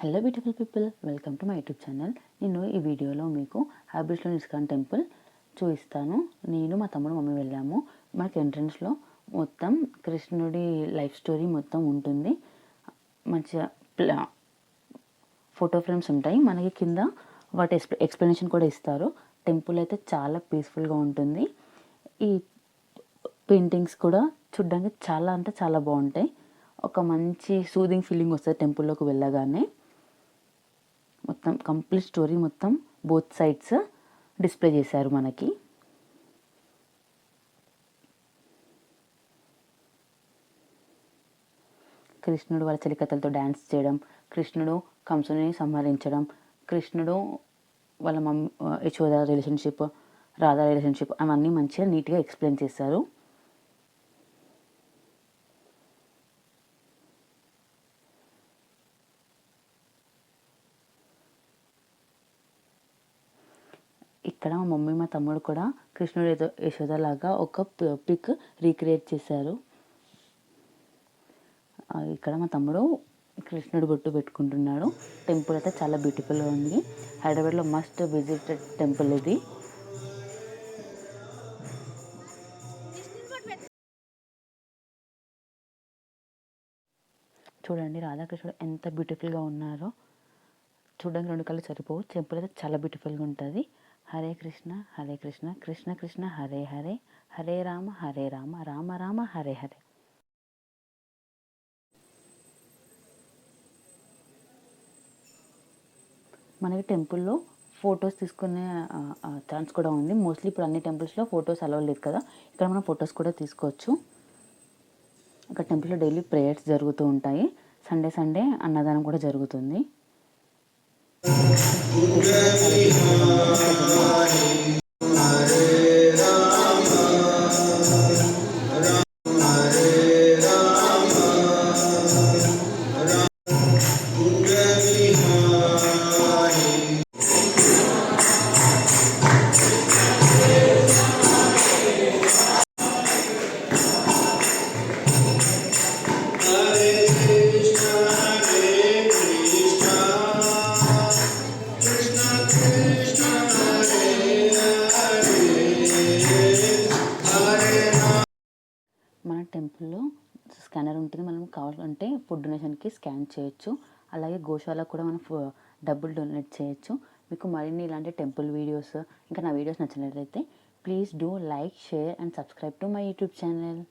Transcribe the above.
Hello beautiful people, welcome to my YouTube channel. నేను ఈ వీడియోలో మీకు హైబ్రిడ్స్లోని ఇస్కాన్ టెంపుల్ చూపిస్తాను. నేను మా తమ్ముడు మమ్మీ వెళ్ళాము. మనకి ఎంట్రన్స్లో మొత్తం కృష్ణుడి లైఫ్ స్టోరీ మొత్తం ఉంటుంది. మంచిగా ఫోటో ఫ్రేమ్స్ ఉంటాయి. మనకి కింద వాటి ఎక్స్ప్లెనేషన్ కూడా ఇస్తారు. టెంపుల్ అయితే చాలా పీస్ఫుల్గా ఉంటుంది. ఈ పెయింటింగ్స్ కూడా చూడ్డానికి చాలా అంటే చాలా బాగుంటాయి. ఒక మంచి సూదింగ్ ఫీలింగ్ వస్తుంది టెంపుల్లోకి వెళ్ళగానే. మొత్తం కంప్లీట్ స్టోరీ మొత్తం బోత్ సైడ్స్ డిస్ప్లే చేశారు మనకి. కృష్ణుడు వాళ్ళ చెలికత్తలతో డ్యాన్స్ చేయడం, కృష్ణుడు కంసుని సంహరించడం, కృష్ణుడు వాళ్ళ యశోద రిలేషన్షిప్, రాధా రిలేషన్షిప్ అవన్నీ మంచిగా నీట్గా ఎక్స్ప్లెయిన్ చేశారు. ఇక్కడ మా మమ్మీ మా తమ్ముడు కూడా కృష్ణుడు యశోద లాగా ఒక పిక్ రీక్రియేట్ చేశారు. ఇక్కడ మా తమ్ముడు కృష్ణుడు బొట్టు పెట్టుకుంటున్నాడు. టెంపుల్ అయితే చాలా బ్యూటిఫుల్గా ఉంది. హైదరాబాద్లో మస్ట్ విజిటెడ్ టెంపుల్ ఇది. చూడండి రాధాకృష్ణుడు ఎంత బ్యూటిఫుల్గా ఉన్నారో. చూడడానికి రెండు కళ్ళు సరిపోవు. టెంపుల్ అయితే చాలా బ్యూటిఫుల్గా ఉంటుంది. హరే కృష్ణ కృష్ణ కృష్ణ హరే హరే, హరే రామ రామ రామ హరే హరే. మనకి టెంపుల్లో ఫొటోస్ తీసుకునే ఛాన్స్ కూడా ఉంది. మోస్ట్లీ ఇప్పుడు అన్ని టెంపుల్స్లో ఫొటోస్ అలౌ లేదు కదా, ఇక్కడ మనం ఫొటోస్ కూడా తీసుకోవచ్చు. ఇక్కడ టెంపుల్లో డైలీ ప్రేయర్స్ జరుగుతూ ఉంటాయి. సండే అన్నదానం కూడా జరుగుతుంది. మన టెంపుల్లో స్కానర్ ఉంటుంది. మనం కావాలంటే ఫుడ్ డొనేషన్కి స్కాన్ చేయొచ్చు. అలాగే గోశాలకు కూడా మనం డబ్బులు డొనేట్ చేయొచ్చు. మీకు మరిన్ని ఇలాంటి టెంపుల్ వీడియోస్ ఇంకా నా వీడియోస్ నచ్చినట్లయితే please do like, share and subscribe to my YouTube channel.